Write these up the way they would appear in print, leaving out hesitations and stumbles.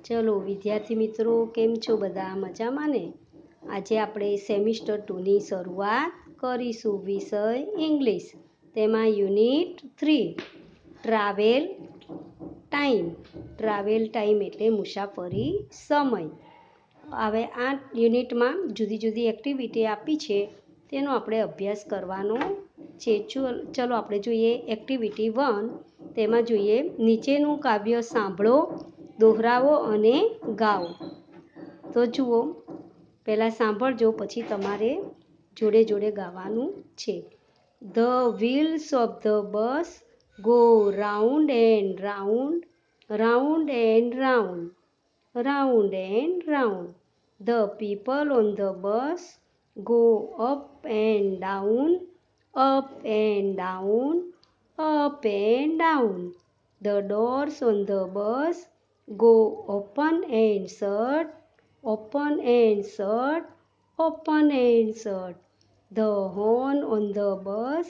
ચલો વિદ્યાર્થી મિત્રો, કેમ છો? બધા મજામાં ને? આજે આપણે સેમિસ્ટર 2ની શરૂઆત કરીશું. વિષય ઇંગ્લિશ, તેમાં unit 3 travel time. Travel time એટલે મુસાફરી સમય. હવે આ યુનિટમાં જુદી જુદી એક્ટિવિટી આપી છે, તેનો આપણે અભ્યાસ કરવાનો છે. ચલો આપણે જોઈએ એક્ટિવિટી 1. તેમાં જોઈએ નીચેનું કાવ્ય સાંભળો, દોહરાવો અને ગાઓ. તો જુઓ, પહેલાં સાંભળજો, પછી તમારે જોડે જોડે ગાવાનું છે. The wheels of the bus go round and round, round and round, round and round. The people on the bus go up and down, up and down, up and down. The doors on the bus go open and shut, open and shut, open and shut. The horn on the bus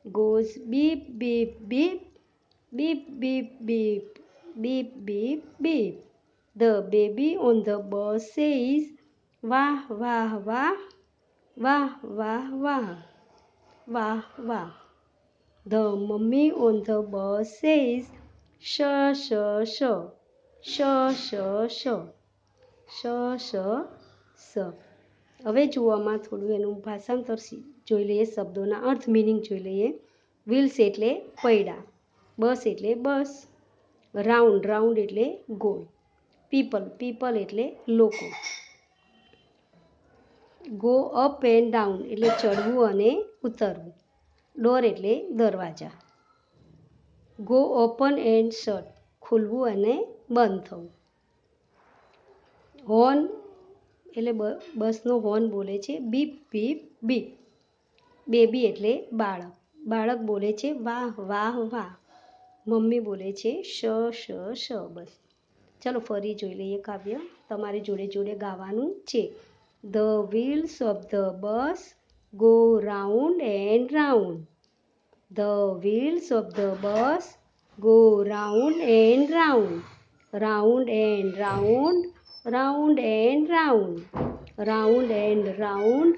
goes beep, beep, beep, beep, beep, beep, beep, beep, beep. The baby on the bus says, wah, wah, wah, wah, wah, wah, wah, wah. The mummy on the bus says, shuh, shuh, shuh, shuh, shuh, shuh, shuh, shuh, shuh. હવે જુઓ, આમાં થોડું એનું ભાષાંતર જોઈ લઈએ, શબ્દોના અર્થ meaning જોઈ લઈએ. વ્હીલ્સ એટલે પૈડા, બસ એટલે બસ, રાઉન્ડ રાઉન્ડ એટલે ગોળ, પીપલ પીપલ એટલે લોકો, ગો અપ એન્ડ ડાઉન એટલે ચડવું અને ઉતરવું, ડોર એટલે દરવાજા, ગો ઓપન એન્ડ શટ ખુલવું અને બંધ થવું, હોર્ન એટલે બસનો હોર્ન બોલે છે, બીપ બીપ બીપ. બેબી એટલે બાળક, બાળક બોલે છે વાહ વાહ વાહ. મમ્મી બોલે છે શ શ શ. બસ ચલો ફરી જોઈ લઈએ કાવ્ય, તમારે જોડે જોડે ગાવાનું છે. The wheels of the bus go round and round. The wheels of the bus go round and round, round and round, round and round, round and round,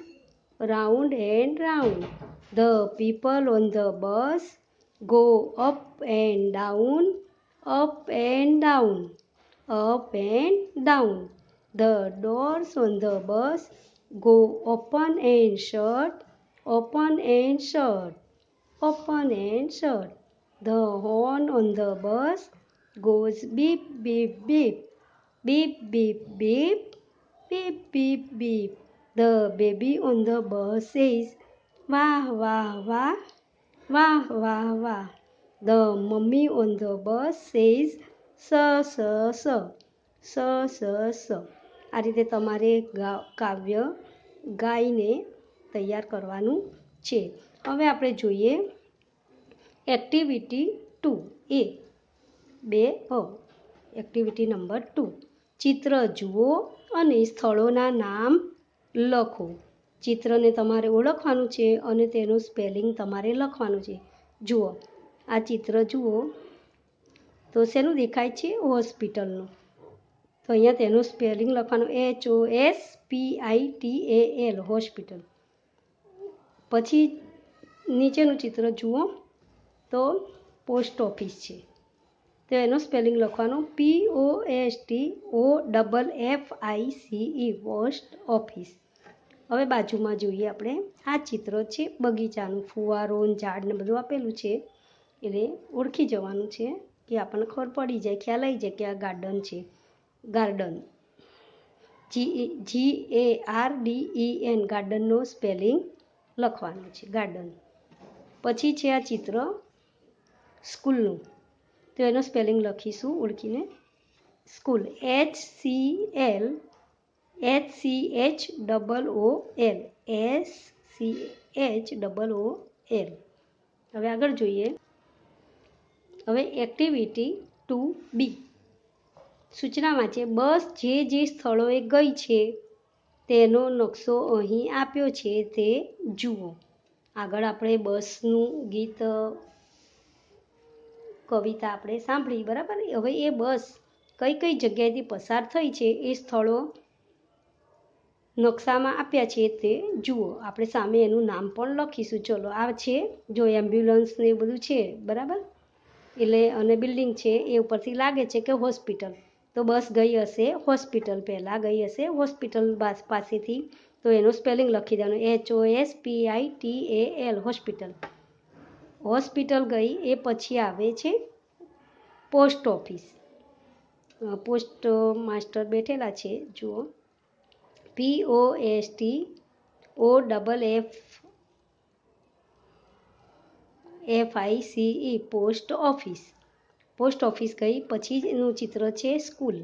round and round. The people on the bus go up and down, up and down, up and down. The doors on the bus go open and shut, open and shut, open and shut. The horn on the bus goes beep beep beep, beep beep beep, beep beep beep. The baby on the bus says, wah wah wah, wah wah wah. The mummy on the bus says, સ સ સ, સ સ સ. આ રીતે તમારે કાવ્ય ગાઈને તૈયાર કરવાનું છે. હવે આપણે જોઈએ એક્ટિવિટી 2 એ 2 એક્ટિવિટી નંબર 2. ચિત્ર જુઓ અને સ્થળોના નામ લખો. ચિત્રને તમારે ઓળખવાનું છે અને તેનું સ્પેલિંગ તમારે લખવાનું છે. જુઓ, આ ચિત્ર જુઓ તો શેનું દેખાય છે? હોસ્પિટલનું. તો અહીંયા તેનું સ્પેલિંગ લખવાનું HOSPITAL, હોસ્પિટલ. પછી નીચેનું ચિત્ર જુઓ તો પોસ્ટ ઓફિસ છે, તો એનું સ્પેલિંગ લખવાનું POSTOFFICE, પોસ્ટ ઓફિસ. હવે બાજુમાં જોઈએ આપણે, આ ચિત્ર છે બગીચાનું, ફુવારો, ઝાડ ને બધું આપેલું છે, એટલે ઓળખી જવાનું છે કે આપણને ખબર પડી જાય, ખ્યાલ આવી જાય કે આ ગાર્ડન છે. ગાર્ડન, GARDEN, ગાર્ડનનો સ્પેલિંગ લખવાનું છે, ગાર્ડન. પછી છે આ ચિત્ર સ્કૂલનું, તો એનો સ્પેલિંગ લખીશું ઓળખીને, સ્કૂલ, HCL, SCHOOL. હવે આગળ જોઈએ. હવે એક્ટિવિટી 2B. સૂચનામાં છે, બસ જે જે સ્થળોએ ગઈ છે તેનો નકશો અહીં આપ્યો છે, તે જુઓ. આગળ આપણે બસનું ગીત, કવિતા આપણે સાંભળી, બરાબર. હવે એ બસ કઈ કઈ જગ્યાએથી પસાર થઈ છે એ સ્થળો નકશામાં આપ્યા છે તે જુઓ. આપણે સામે એનું નામ પણ લખીશું. ચલો, આ છે જો એમ્બ્યુલન્સ ને એ બધું છે, બરાબર. એટલે અને બિલ્ડિંગ છે એ ઉપરથી લાગે છે કે હોસ્પિટલ, તો બસ ગઈ હશે હોસ્પિટલ, પહેલાં ગઈ હશે હોસ્પિટલ પાસેથી. તો એનું સ્પેલિંગ લખી દેવાનું, HOSPITAL, હોસ્પિટલ. હોસ્પિટલ ગઈ એ પછી આવે છે પોસ્ટ ઓફિસ. પોસ્ટ માસ્ટર બેઠેલા છે જુઓ, POSTOFFICE, post office. Post office ગઈ પછી એનું ચિત્ર છે સ્કૂલ,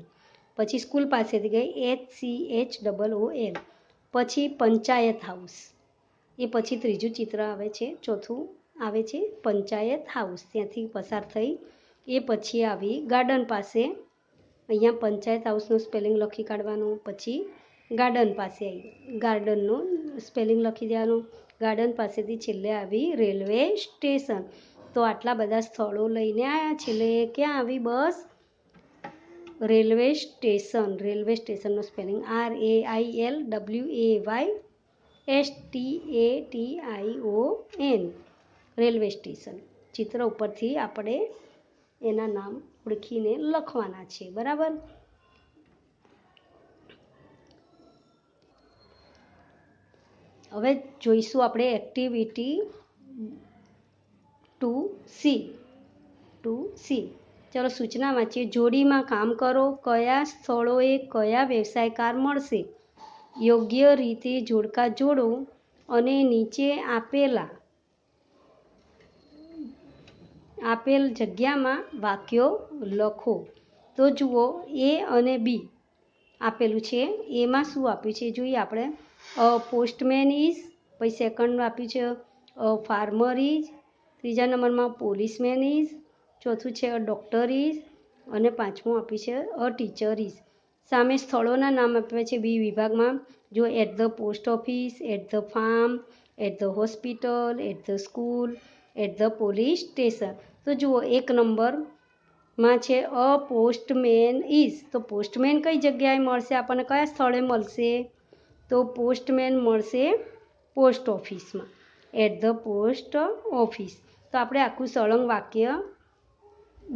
પછી સ્કૂલ પાસેથી ગઈ HCHOOL, પછી પંચાયત હાઉસ, એ પછી ત્રીજું ચિત્ર આવે છે, ચોથું આવે છે પંચાયત હાઉસ, ત્યાંથી પસાર થઈ. એ પછી આવી ગાર્ડન પાસે, અહીંયા પંચાયત હાઉસનું સ્પેલિંગ લખી કાઢવાનું. પછી ગાર્ડન પાસે આવી, ગાર્ડનનું સ્પેલિંગ લખી દેવાનું. ગાર્ડન પાસેથી છેલ્લે આવી રેલવે સ્ટેશન. તો આટલા બધા સ્થળો લઈને આવ્યા, છેલ્લે ક્યાં આવી બસ? Railway station. રેલવે સ્ટેશનનો સ્પેલિંગ RAILWAYSTATION, રેલવે સ્ટેશન. ચિત્ર ઉપરથી આપણે એના નામ ઓળખીને લખવાના છે, બરાબર. હવે જોઈશું આપણે એક્ટિવિટી 2C. ચલો, સૂચના વાંચીએ. જોડીમાં કામ કરો. કયા સ્થળોએ કયા વ્યવસાયકાર મળશે? યોગ્ય રીતે જોડકા જોડો અને નીચે આપેલ જગ્યામાં વાક્યો લખો. તો જુઓ, A અને B આપેલું છે. એમાં શું આપ્યું છે જોઈએ આપણે. પોસ્ટમેન ઇઝ, પછી સેકન્ડ આપ્યું છે ફાર્મર ઇઝ, ત્રીજા નંબરમાં પોલીસમેન ઇઝ, ચોથું છે ડૉક્ટર ઇઝ, અને પાંચમું આપ્યું છે ટીચર ઇઝ. સામે સ્થળોના નામ આપ્યા છે બી વિભાગમાં. જો at the post office, at the farm, at the hospital, at the school, at the police station. તો જુઓ, એક નંબરમાં છે પોસ્ટમેન ઇઝ. તો પોસ્ટમેન કઈ જગ્યાએ મળશે આપણને, કયા સ્થળે મળશે? તો પોસ્ટમેન મળશે પોસ્ટ ઓફિસમાં, એટ ધ પોસ્ટ ઓફિસ. તો આપણે આખું સળંગ વાક્ય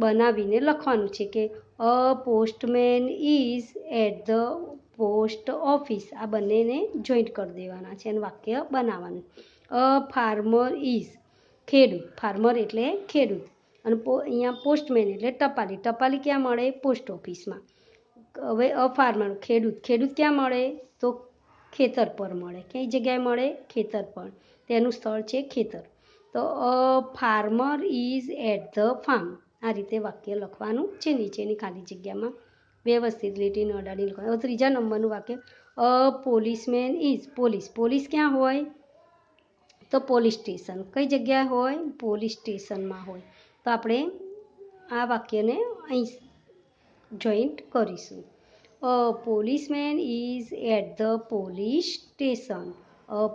બનાવીને લખવાનું છે કે postman is at the post office. આ બંનેને જોઈન્ટ કરી દેવાના છે અને વાક્ય બનાવવાનું. ફાર્મર ઇઝ, ખેડૂત. ફાર્મર એટલે ખેડૂત, અને અહીંયા પોસ્ટમેન એટલે ટપાલી. ટપાલી ક્યાં મળે? પોસ્ટ ઓફિસમાં. હવે ફાર્મર, ખેડૂત. ખેડૂત ક્યાં મળે? તો ખેતર પર મળે. કઈ જગ્યાએ મળે? ખેતર પર. તેનું સ્થળ છે ખેતર. તો farmer is at the farm. આ રીતે વાક્ય લખવાનું છે. નીચેની ખાલી જગ્યામાં વ્યવસ્થિત લીટીને અડાડી લખવાનું. હવે ત્રીજા નંબરનું વાક્ય, પોલીસમેન ઇઝ, પોલીસ. પોલીસ ક્યાં હોય? તો પોલીસ સ્ટેશન. કઈ જગ્યાએ હોય? પોલીસ સ્ટેશનમાં હોય. તો આપણે આ વાક્યને અહીં જોઈન્ટ કરીશું. Policeman is at the police station.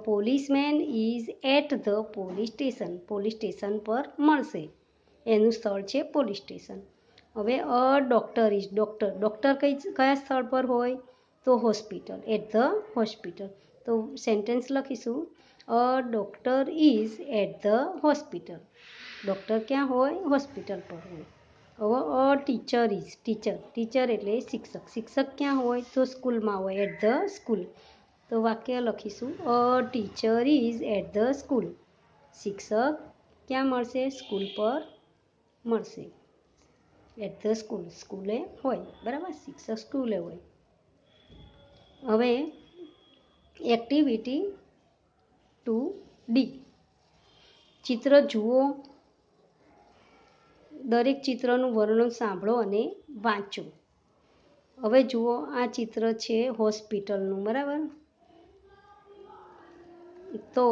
Policeman is at the police station. Police station પર મળશે. એનું સ્થળ છે પોલીસ સ્ટેશન. હવે ડૉક્ટર ઇઝ, ડૉક્ટર. ડૉક્ટર કયા સ્થળ પર હોય? તો હોસ્પિટલ, એટ ધ હોસ્પિટલ. તો સેન્ટેન્સ લખીશું, doctor is at the hospital. Doctor ક્યાં હોય? હોસ્પિટલ પર હોય. હવે ટીચર ઇઝ, ટીચર. ટીચર એટલે શિક્ષક. શિક્ષક ક્યાં હોય? તો સ્કૂલમાં હોય, એટ ધ સ્કૂલ. તો વાક્ય લખીશું, teacher is at the school. શિક્ષક ક્યાં મળશે? સ્કૂલ પર મળશે, એટ ધ સ્કૂલ. સ્કૂલે હોય, બરાબર. શિક્ષક સ્કૂલે હોય. હવે એક્ટિવિટી 2D. ચિત્ર જુઓ, દરેક ચિત્રનું વર્ણન સાંભળો અને વાંચો. હવે જુઓ, આ ચિત્ર છે હોસ્પિટલનું, બરાબર. તો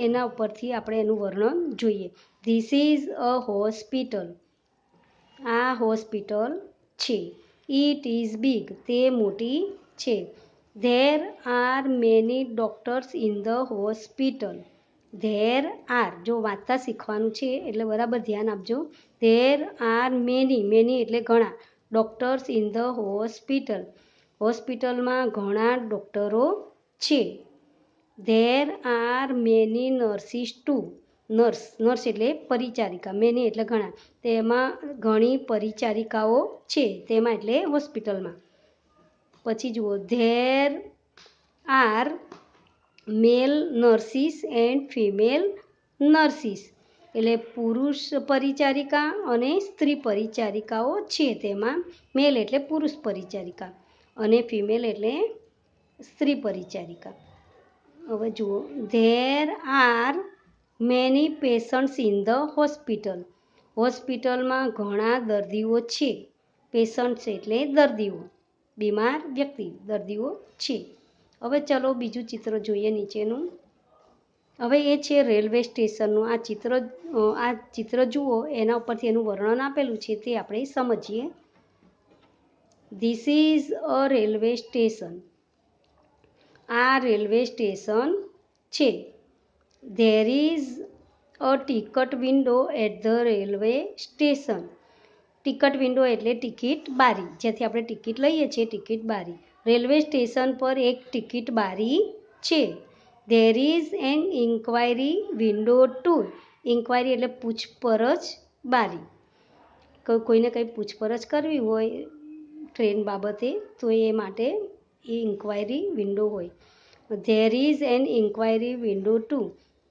એના ઉપરથી આપણે એનું વર્ણન જોઈએ. This is a hospital. આ હોસ્પિટલ છે. It is big. તે મોટી છે. There are many doctors in the hospital. There are, જો વાંચતા શીખવાનું છે એટલે બરાબર ધ્યાન આપજો. ધેર આર મેની, મેની એટલે ઘણા. Doctors in the hospital. હોસ્પિટલમાં ઘણા ડૉક્ટરો છે. There are many nurses too. Nurse એટલે પરિચારિકા, મેની એટલે ઘણા, તેમાં ઘણી પરિચારિકાઓ છે, તેમાં એટલે હોસ્પિટલમાં. પછી જુઓ, there are male nurses and female nurses, એટલે પુરુષ પરિચારિકા અને સ્ત્રી પરિચારિકાઓ છે, તેમાં મેલ એટલે પુરુષ પરિચારિકા અને ફિમેલ એટલે સ્ત્રી પરિચારિકા. હવે જુઓ, there are many patients in the hospital. હોસ્પિટલમાં ઘણા દર્દીઓ છે. પેશન્ટ્સ એટલે દર્દીઓ, બીમાર વ્યક્તિ, દર્દીઓ છે. હવે ચલો બીજું ચિત્ર જોઈએ નીચેનું. હવે એ છે રેલવે સ્ટેશનનું. આ ચિત્ર જુઓ, એના ઉપરથી એનું વર્ણન આપેલું છે, તે આપણે સમજીએ. This is a railway station. આ રેલવે સ્ટેશન છે. There is a ticket window at the railway station. Ticket window એટલે ટિકિટ બારી, જ્યાંથી આપણે ટિકિટ લઈએ છીએ, ટિકિટ બારી. રેલવે સ્ટેશન પર એક ટિકિટ બારી છે. There is an enquiry window too. Enquiry એટલે પૂછપરછ બારી. કોઈને કંઈ પૂછપરછ કરવી હોય ટ્રેન બાબતે તો એ માટે એ ઇન્ક્વાયરી વિન્ડો હોય. There is an enquiry window too.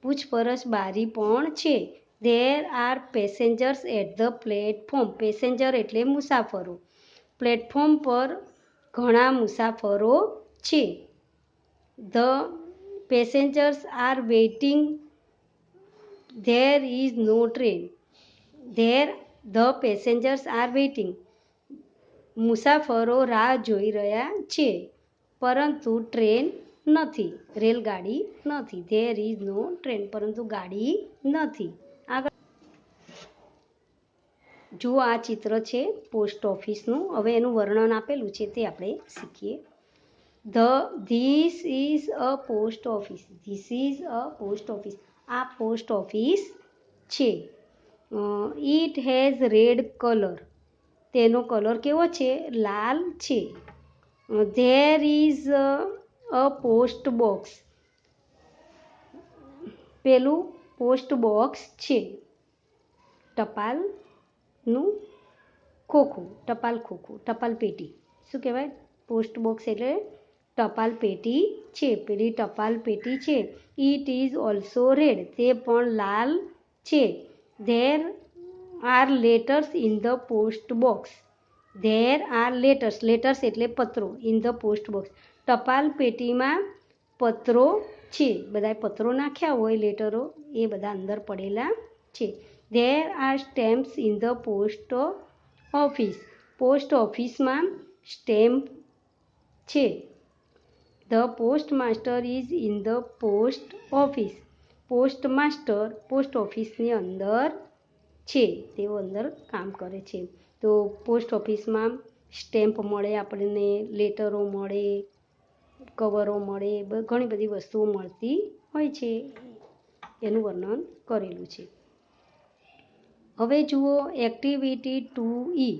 પૂછપરછ બારી પણ છે. There are passengers at the platform. Passenger એટલે મુસાફરો. પ્લેટફોર્મ પર ઘણા મુસાફરો છે. The passengers are waiting. There is no train. The passengers are waiting. મુસાફરો રાહ જોઈ રહ્યા છે, પરંતુ ટ્રેન નથી, રેલગાડી નથી. ધેર ઇઝ નો ટ્રેન, પરંતુ ગાડી નથી. આગળ જુઓ, આ ચિત્ર છે પોસ્ટ ઓફિસનું. હવે એનું વર્ણન આપેલું છે, તે આપણે શીખીએ. This is a post office. This is a post office. આ પોસ્ટ ઓફિસ છે. It has red colour. તેનો કલર કેવો છે? લાલ છે. There is a post box. પેલું પોસ્ટ બોક્સ છે. ટપાલનું ખોખું, ટપાલ પેટી. શું કહેવાય? પોસ્ટ બોક્સ એટલે ટપાલ પેટી છે. પેલી ટપાલ પેટી છે. It is also red. તે પણ લાલ છે. There R letters in the post box. There are letters. Letters એટલે પત્રો. In the post box. ટપાલ પેટીમાં પત્રો છે. બધા પત્રો નાખ્યા હોય, લેટરો, એ બધા અંદર પડેલા છે. There R stamps in the post office. Post ઓફિસમાં સ્ટેમ્પ છે. The post master is in the post office. Post master post ઓફિસની અંદર છે, તેઓ અંદર કામ કરે છે. તો પોસ્ટ ઓફિસમાં સ્ટેમ્પ મળે આપણને, લેટરો મળે, કવરો મળે, ઘણી બધી વસ્તુઓ મળતી હોય છે. એનું વર્ણન કરેલું છે. હવે જુઓ એક્ટિવિટી 2E.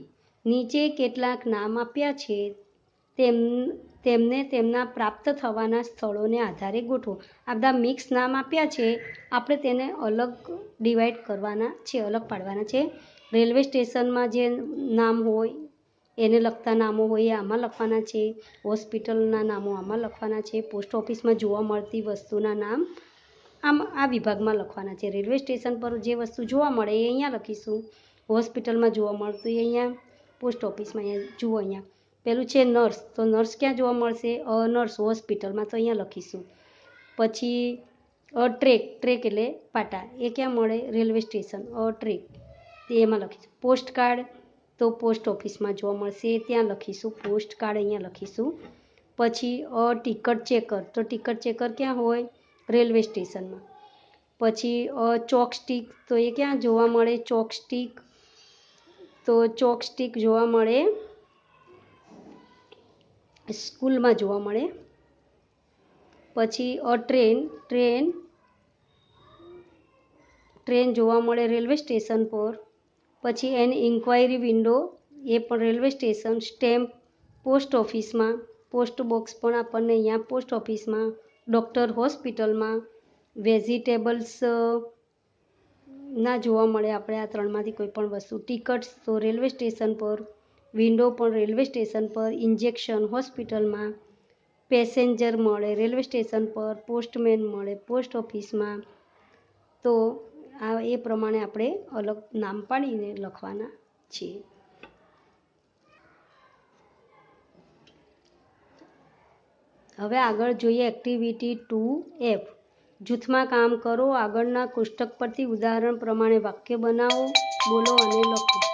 નીચે કેટલાક નામ આપ્યા છે, તેમને તેમના પ્રાપ્ત થવાના સ્થળોને આધારે ગોઠવો. આ બધા મિક્સ નામ આપ્યા છે, આપણે તેને અલગ ડિવાઈડ કરવાના છે, અલગ પાડવાના છે. રેલવે સ્ટેશનમાં જે નામ હોય, એને લગતા નામો હોય એ આમાં લખવાના છે. હોસ્પિટલના નામો આમાં લખવાના છે. પોસ્ટ ઓફિસમાં જોવા મળતી વસ્તુના નામ આ વિભાગમાં લખવાના છે. રેલવે સ્ટેશન પર જે વસ્તુ જોવા મળે એ અહીંયા લખીશું. હોસ્પિટલમાં જોવા મળતું એ અહીંયા, પોસ્ટ ઓફિસમાં અહીંયા જુઓ. અહીંયા પેલું છે નર્સ, તો નર્સ ક્યાં જોવા મળશે? નર્સ હોસ્પિટલમાં, તો અહીંયા લખીશું. પછી ટ્રેક એટલે પાટા, એ ક્યાં મળે? Railway station. ટ્રેક, તે એમાં લખીશું. પોસ્ટ કાર્ડ તો પોસ્ટ ઓફિસમાં જોવા મળશે, ત્યાં લખીશું. પોસ્ટ કાર્ડ અહીંયા લખીશું. પછી ટિકટ ચેકર, તો ટિકટ ચેકર ક્યાં હોય? રેલવે સ્ટેશનમાં. પછી ચોકસ્ટિક, તો એ ક્યાં જોવા મળે? ચોકસ્ટિક, તો ચોકસ્ટિક જોવા મળે સ્કૂલમાં જોવા મળે. પછી ટ્રેન જોવા મળે રેલવે સ્ટેશન પર. પછી એન ઇન્ક્વાયરી વિન્ડો એ પણ રેલવે સ્ટેશન. સ્ટેમ્પ પોસ્ટ ઓફિસમાં, પોસ્ટ બોક્સ પણ આપણને અહીંયા પોસ્ટ ઓફિસમાં, ડૉક્ટર હોસ્પિટલમાં, વેજીટેબલ્સ ના જોવા મળે આપણે આ ત્રણમાંથી કોઈ પણ વસ્તુ. ટિકટ્સ તો રેલવે સ્ટેશન પર, વિન્ડો પણ રેલવે સ્ટેશન પર, ઇન્જેક્શન હોસ્પિટલમાં, પેસેન્જર મળે રેલવે સ્ટેશન પર, પોસ્ટમેન મળે પોસ્ટ ઓફિસમાં. તો આ એ પ્રમાણે આપણે અલગ નામ પાડીને લખવાના છીએ. હવે આગળ જોઈએ એક્ટિવિટી 2F. જૂથમાં કામ કરો. આગળના કોષ્ટક પરથી ઉદાહરણ પ્રમાણે વાક્ય બનાવો, બોલો અને લખો.